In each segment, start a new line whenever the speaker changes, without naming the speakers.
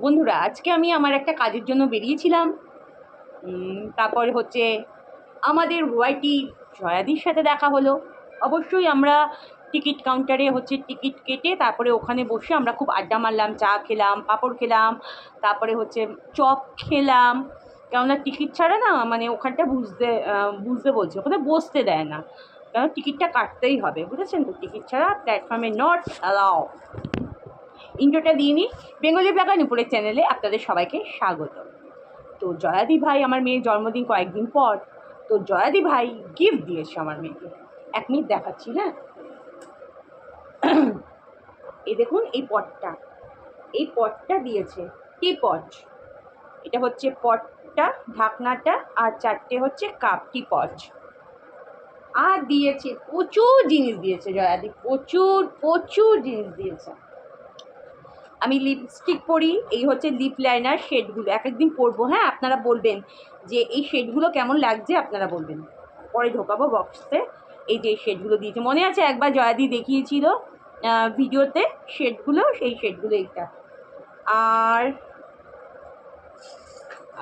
বন্ধুরা, আজকে আমি আমার একটা কাজের জন্য বেরিয়েছিলাম। তারপরে হচ্ছে আমাদের ওয়াইটি জয়াদির সাথে দেখা হলো। অবশ্যই আমরা টিকিট কাউন্টারে হচ্ছে টিকিট কেটে তারপরে ওখানে বসে আমরা খুব আড্ডা মারলাম, চা খেলাম, পাঁপড় খেলাম, তারপরে হচ্ছে চপ খেলাম। কেননা টিকিট ছাড়া না মানে ওখানটা বুঝতে বলছে, ওখানে বসতে দেয় না, কারণ টিকিটটা কাটতেই হবে, বুঝেছেন তো? টিকিট ছাড়া প্ল্যাটফর্মে নট অ্যালাউ। ইন্ট্রোটা দিয়ে নিই। বেঙ্গলি ব্লগার নুপুরের চ্যানেলে আপনাদের সবাইকে স্বাগত। তো জয়াদি ভাই, আমার মেয়ের জন্মদিন কয়েকদিন পর, তো জয়াদি ভাই গিফট দিয়েছে আমার মেয়েকে। 1 মিনিট দেখাচ্ছি, হ্যাঁ। এই দেখুন, এই পটটা দিয়েছে। টি পট, এটা হচ্ছে পটটা, ঢাকনাটা, আর 4টে হচ্ছে কাপ, টি পট। আর দিয়েছে প্রচুর জিনিস দিয়েছে জয়াদি, প্রচুর প্রচুর জিনিস দিয়েছে। আমি লিপস্টিক পরি, এই হচ্ছে লিপ লাইনার শেডগুলো, এক একদিন পরবো, হ্যাঁ। আপনারা বলবেন যে এই শেডগুলো কেমন লাগছে, আপনারা বলবেন, পরে ঢোকাবো বক্সে। এই যে শেডগুলো দিয়েছে, মনে আছে একবার জয়াদি দেখিয়েছিল ভিডিওতে শেডগুলো, সেই শেডগুলো এইটা। আর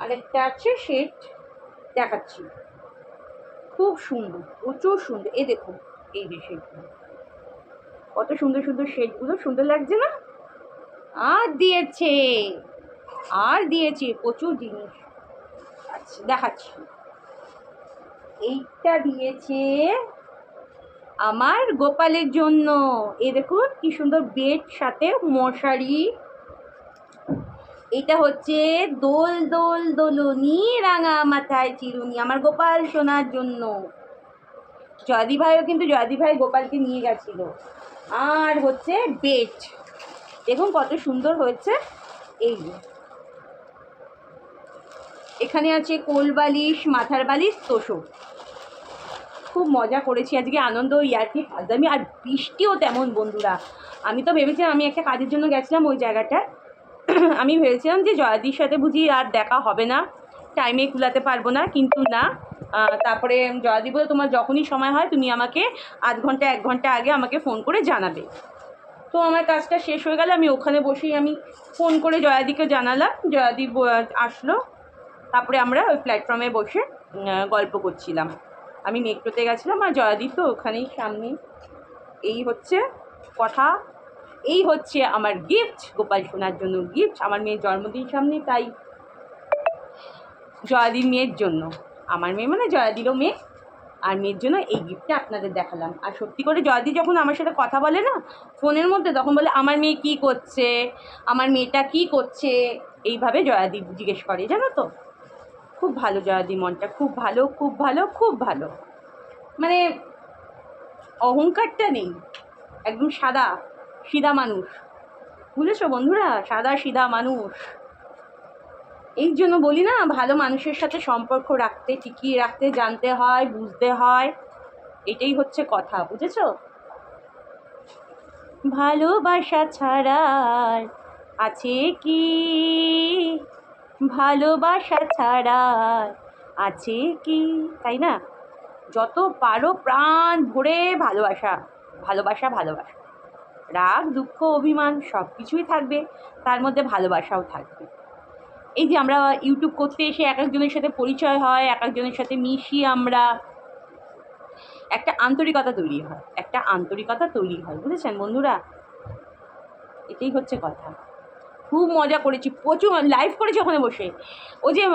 আরেকটা আছে শেড, দেখাচ্ছি, খুব সুন্দর, প্রচুর সুন্দর। এই দেখুন, এই যে শেডগুলো, কত সুন্দর সুন্দর শেডগুলো, সুন্দর লাগছে না? আর দিয়েছে প্রচুর জিনিস। আচ্ছা, দেখাচ্ছি। এইটা দিয়েছে আমার গোপালের জন্য। এই দেখুন কি সুন্দর বেড, সাথে মশারি। এটা হচ্ছে দোল দোল দোলনি, রাঙা মাথায় চিরুনি, আমার গোপাল সোনার জন্য। জয়দি ভাইও কিন্তু, জয়দি ভাই গোপালকে নিয়ে গেছিল। আর হচ্ছে বেড, দেখুন কত সুন্দর হয়েছে। এই যে এখানে আছে কোল বালিশ, মাথার বালিশ, তোষক। খুব মজা করেছি আজকে, আনন্দ, ইয়ার্কি, ফাজলামি, আর বৃষ্টিও তেমন। বন্ধুরা, আমি তো ভেবেছিলাম, আমি একটা কাজের জন্য গেছিলাম ওই জায়গাটায়, আমি ভেবেছিলাম যে জয়াদির সাথে বুঝি আর দেখা হবে না, টাইমে কুলাতে পারবো না, কিন্তু না। তারপরে জয়াদি বলে, তোমার যখনই সময় হয় তুমি আমাকে আধ ঘন্টা 1 ঘন্টা আগে আমাকে ফোন করে জানাবে। তো আমার কাজটা শেষ হয়ে গেলে আমি ওখানে বসেই আমি ফোন করে জয়াদিকে জানালাম, জয়াদি আসলো। তারপরে আমরা ওই প্ল্যাটফর্মে বসে গল্প করছিলাম। আমি মেট্রোতে গেছিলাম আর জয়াদি তো ওখানেই সামনে। এই হচ্ছে কথা, এই হচ্ছে আমার গিফট, গোপাল সোনার জন্য গিফট। আমার মেয়ের জন্মদিন সামনে, তাই জয়াদির মেয়ের জন্য, আমার মেয়ে মানে জয়াদিরও মেয়ে, আর মেয়ের জন্য এই গিফটটা আপনাদের দেখালাম। আর সত্যি করে জয়াদি যখন আমার সাথে কথা বলে না ফোনের মধ্যে, তখন বলে আমার মেয়ে কী করছে, আমার মেয়েটা কী করছে, এইভাবে জয়াদি জিজ্ঞেস করে, জানো তো। খুব ভালো জয়াদি, মনটা খুব ভালো, খুব ভালো, খুব ভালো। মানে অহংকারটা নেই, একদম সাদা সিধা মানুষ, বুঝেছো বন্ধুরা? সাদা সিধা মানুষ। এই জন্য বলি না, ভালো মানুষের সাথে সম্পর্ক রাখতে, টিকিয়ে রাখতে জানতে হয়, বুঝতে হয়, এটাই হচ্ছে কথা, বুঝেছো? ভালোবাসা ছাড়া আছে কি, ভালোবাসা ছাড়া আছে কি, তাই না? যত পারো প্রাণ ভরে ভালোবাসা, ভালোবাসা, ভালোবাসা। রাগ, দুঃখ, অভিমান সব কিছুই থাকবে, তার মধ্যে ভালোবাসাও থাকবে। এই যে আমরা ইউটিউব করতে এসে এক একজনের সাথে পরিচয় হয়, এক একজনের সাথে মিশি আমরা, একটা আন্তরিকতা তৈরি হয়, একটা আন্তরিকতা তৈরি হয়, বুঝেছেন বন্ধুরা? এটাই হচ্ছে কথা। খুব মজা করেছি, প্রচুর লাইভ করেছি ওখানে বসে। ও যে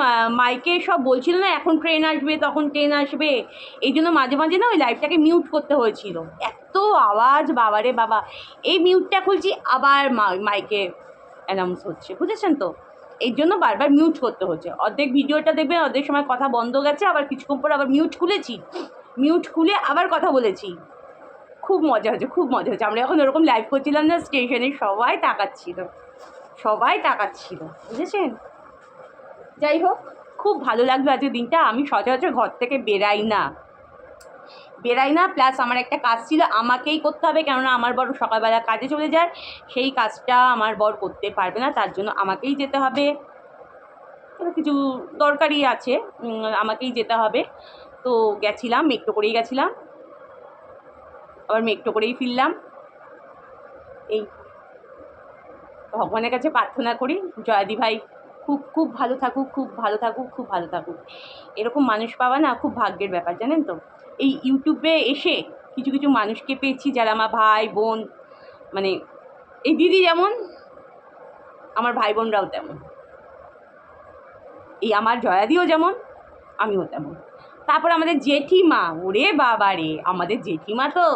মাইকে সব বলছিল না, এখন ট্রেন আসবে, তখন ট্রেন আসবে, এই জন্য মাঝে মাঝে না ওই লাইভটাকে মিউট করতে হয়েছিল, এত আওয়াজ, বাবারে বাবা। এই মিউটটা খুলছি, আবার মাইকে অ্যানাউন্স হচ্ছে, বুঝেছেন তো? এই জন্য বারবার মিউট করতে হচ্ছে। অর্ধেক ভিডিওটা দেখবেন, অর্ধেক সময় কথা বন্ধ গেছে, আবার কিছুক্ষণ পর আবার মিউট খুলেছি, মিউট খুলে আবার কথা বলেছি। খুব মজা হয়েছে, খুব মজা হয়েছে। আমরা যখন ওরকম লাইভ করছিলাম না স্টেশনে, সবাই তাকাচ্ছিল, সবাই তাকাচ্ছিল, বুঝেছেন? যাই হোক, খুব ভালো লাগলো আজকের দিনটা। আমি সচরাচর ঘর থেকে বেরাই না, প্লাস আমার একটা কাজ ছিল, আমাকেই করতে হবে, কেননা আমার বর সকালবেলা কাজে চলে যায়, সেই কাজটা আমার বর করতে পারবে না, তার জন্য আমাকেই যেতে হবে। কিছু দরকারি আছে, আমাকেই যেতে হবে। তো গেছিলাম, মেট্রো করেই গেছিলাম, আবার মেট্রো করেই ফিরলাম। এই ভগবানের কাছে প্রার্থনা করি জয়াদি ভাই খুব খুব ভালো থাকুক, খুব ভালো থাকুক, খুব ভালো থাকুক। এরকম মানুষ পাওয়া না খুব ভাগ্যের ব্যাপার, জানেন তো। এই ইউটিউবে এসে কিছু কিছু মানুষকে পেয়েছি যারা আমার ভাই বোন, মানে এই দিদি যেমন, আমার ভাই বোনরাও তেমন, এই আমার জয়াদিও যেমন, আমিও তেমন। তারপর আমাদের জেঠিমা, ওরে বাবা রে, আমাদের জেঠিমা তো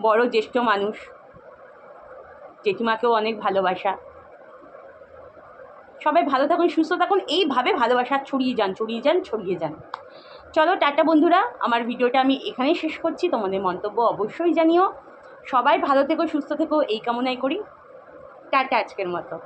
বড় জ্যেষ্ঠ মানুষ, জেঠিমাকেও অনেক ভালোবাসা। সবাই ভালো থাকুন, সুস্থ থাকুন, এইভাবে ভালোবাসা ছড়িয়ে যান, ছড়িয়ে যান, ছড়িয়ে যান। চলো টাটা বন্ধুরা, আমার ভিডিওটা আমি এখানেই শেষ করছি। তোমাদের মন্তব্য অবশ্যই জানিও। সবাই ভালো থেকো, সুস্থ থেকো, এই কামনাই করি। টাটা আজকের মতো।